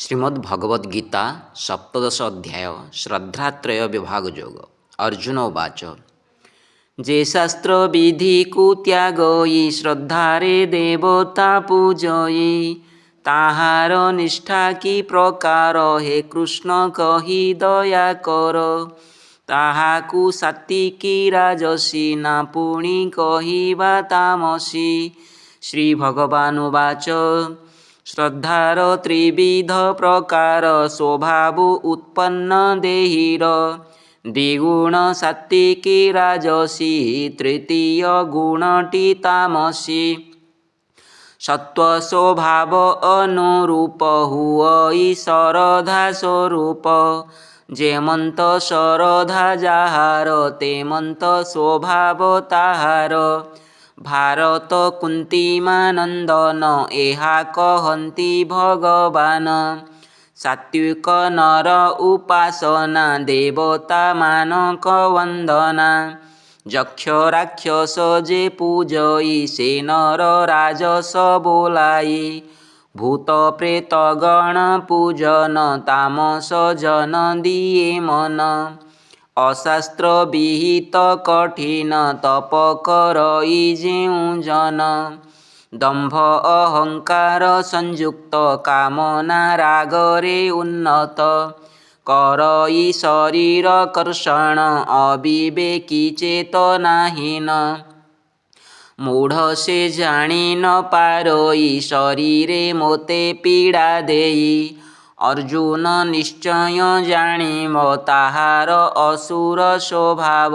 श्रीमद्भगवद्गीता सप्तदश अध्याय श्रद्धात्रय विभाग योग। अर्जुन उवाच जे शास्त्र विधि कुत्यागई श्रद्धारे देवता पूजई ताहार निष्ठा की प्रकार हे कृष्ण कही दया कर ताहाकु सात्विकी राजसी ना पुणी कहिबा तामसी। श्री भगवान उवाच श्रद्धार त्रिविध प्रकार स्वभाव उत्पन्न देहिर द्विगुण सात्विकी राजसी तृतीय गुणटी तामसी। सत्व स्वभाव अनुरूप हुई शरधा स्वरूप जेमंत शरधा जाहार तेमंत स्वभाव ताहार। भारत कुंतीमानंदन एहा कहन्ति भगवान सात्विक नर उपासना देवता मानक वंदना। यक्ष राक्षस जे पूजई से नर राजस बोलाई भूत प्रेत गण पूजन तामस जन दिए मन। अशास्त्र विहित कठिन तप करई जेउ जन दंभ अहंकार संयुक्त कामना रागरे उन्नत करई शरीर कर्षण अविवेकी चेतनाहीन। मूढ़ से जानी न पारोई शरीरे मोते पीड़ा देई अर्जुन निश्चय जानिब ताहार असुर स्वभाव।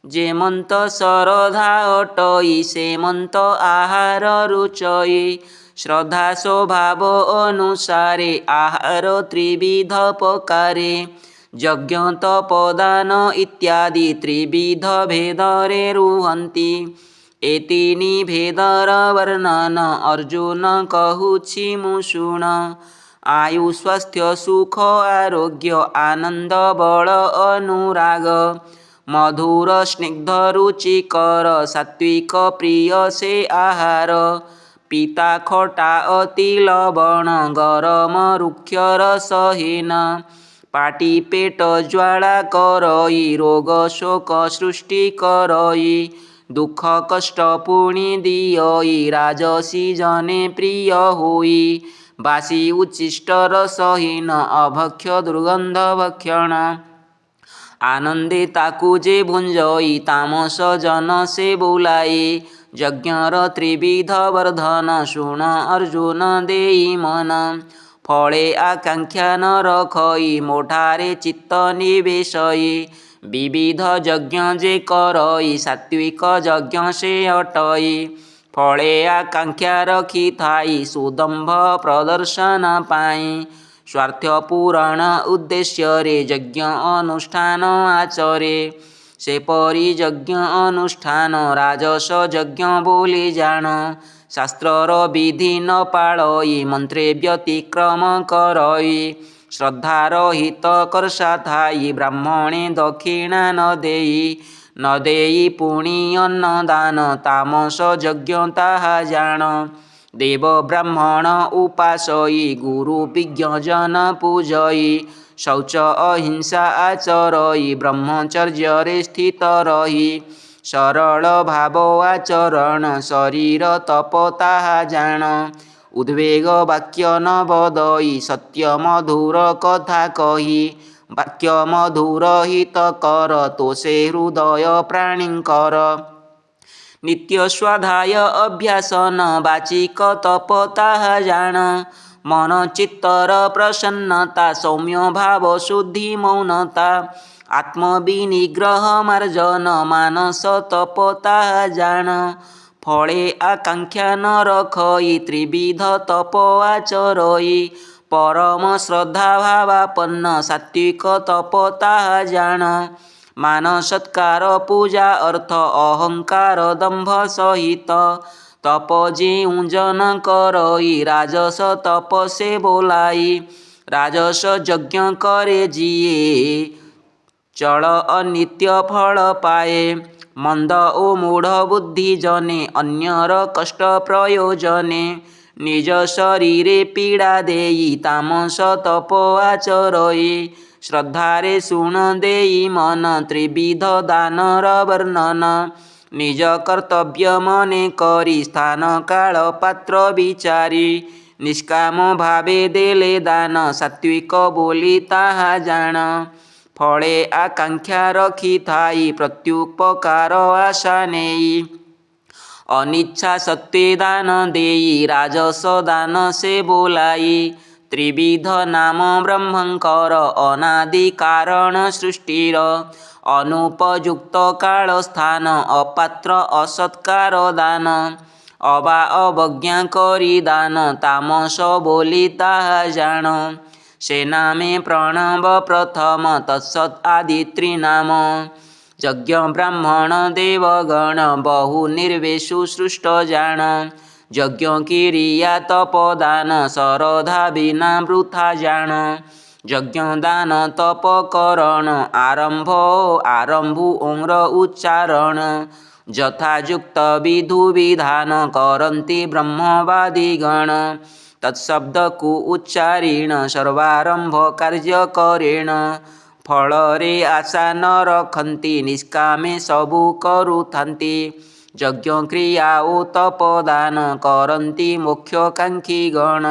जेमंत शरधा अटई सेमंत आहार रुचई श्रद्धा स्वभाव अनुसारे आहार त्रिविध प्रकारे यज्ञ तपदान इत्यादि त्रिविध भेदरे रुहन्ति। एतीनि भेदर वर्णन अर्जुन कहूछि मुशुण आयु स्वास्थ्य सुख आरोग्य आनंद बल अनुराग मधुर स्निग्ध रुचिकर सात्विक प्रिय से आहार पिता खटा अति लवण गरम रुक्ष रसहीन पाटी पेट ज्वाला करई रोग शोक सृष्टि करई दुख कष्ट पुणी दियई राजसी जने प्रिय होई बासी उच्चिष्ट रसहीन अभक्ष्य दुर्गंध भक्षण आनंदे ताकु जे भुंजई तामस जन से बोलाई। यज्ञर त्रिविध वर्धन शुण अर्जुन देई मन फले आकांक्षा न रखई मोठारे चित्त निवेशई विविध यज्ञ जे करई सात्विक यज्ञ से अटई फले आकांक्षा रखी थाई सुदंभ प्रदर्शन पाई स्वार्थ पूरण उद्देश्य रे यज्ञ अनुष्ठान आचरे से परि यज्ञ अनुष्ठान राजस यज्ञ बोली जान शास्त्रर विधि न पाळई मंत्रे व्यतिक्रम करई श्रद्धारहित कर्षा थाई ब्राह्मणे दक्षिणा न देई पुणी अन्न दान तामस यज्ञ ताहा जान। देव ब्राह्मण उपासई गुरु विज्ञ जन पूजई शौच अहिंसा आचरई ब्रह्मचर्य रे स्थित रही सरल भाव आचरण शरीर तप ताहा जान। उद्वेग वाक्य न बदई सत्य मधुर कथा कही वाक्य मधुर हित कर तोषे हृदय प्राणीकर नित्य स्वाध्याय अभ्यासन वाचिक तप ताहा जान। मन चित्तर प्रसन्नता सौम्य भाव शुद्धि मौनता आत्मविनिग्रह मार्जन मानस तप ताहा जान। फले आकांक्षा न रखई त्रिविध तप आचरई परम श्रद्धा भावापन्न सात्विक तप ताहा जान। मान सत्कार पूजा अर्थ अहंकार दंभ सहित तप जेउ जन करई राजस तप से बोलाई राजस यज्ञ करे जिए चल अनित्य फल पाए मंद ओ मूढ़ बुद्धि जने अन्यर कष्ट प्रयोजने निज शरीरे पीड़ा देई तामस तप आचरई श्रद्धारे शुण देई मन त्रिविध दानर वर्णन निज कर्तव्य मने करी स्थान काल पात्र विचारी निष्काम भावे देले दान सात्विक बोली ताहा जान फले आकांक्षा रखी थाई प्रत्युपकार आशा नेई अनिच्छा सत्वे दान देई राजस दान से बोलाई त्रिविध नाम ब्रह्मंकर अनादि कारण सृष्टिर अनुपयुक्त काल स्थान अपात्र असत्कार दान अबा अवज्ञा करी दान तामस बोली ताहा जान से नामे प्रणव प्रथम तत्सत् आदि त्रिनाम यज्ञ ब्राह्मण देवगण बहु निर्वेशु सृष्ट जान यज्ञ क्रिया तपदान शरधा बिना वृथा जान यज्ञ दान तप करण आरंभ आरंभु ओंग्र उच्चारण यथायुक्त विधु विधान करन्ति ब्रह्मवादिगण तत्शब्द को उच्चारेण सर्वारंभ कार्य करेण फलरे आशा न रखन्ति निष्कामे सबु करुथन्ति यज्ञ क्रिया ओ तपदान करन्ति मोक्षकांक्षी गण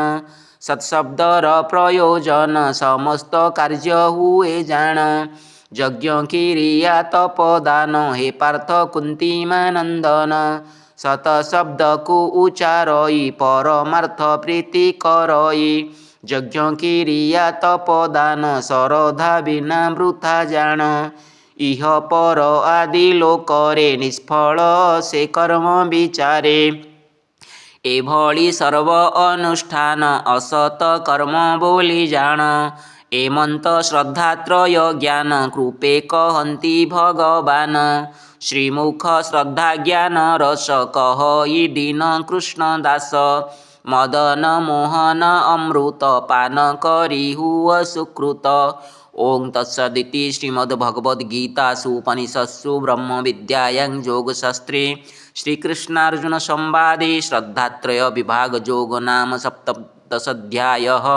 सत्शब्दर प्रयोजन समस्त कार्य हुए जान यज्ञ क्रिया तपदान हे पार्थ कुंतीमानंदन सत शब्द को उच्चारई परमार्थ प्रीति करई यज्ञ क्रिया तपदान शरधा बिना वृथा जान इह पर आदि लोकरे निष्फल से कर्म विचारे एभଳି सर्व अनुष्ठान असत कर्म बोली जान एमंत श्रद्धात्रय ज्ञान कृपे कहन्ति भगवान श्रीमुख श्रद्धा ज्ञान रस कहई दीन कृष्ण दास मदन मोहन अमृत पान करी हुआ सुकृत ओं तत्सदिति श्रीमद्भगवद्गीतासु उपनिषत्सु ब्रह्म विद्यायां योगशास्त्रे श्रीकृष्णार्जुन संवादे श्रद्धात्रय विभाग योग नाम सप्तदशोऽध्यायः।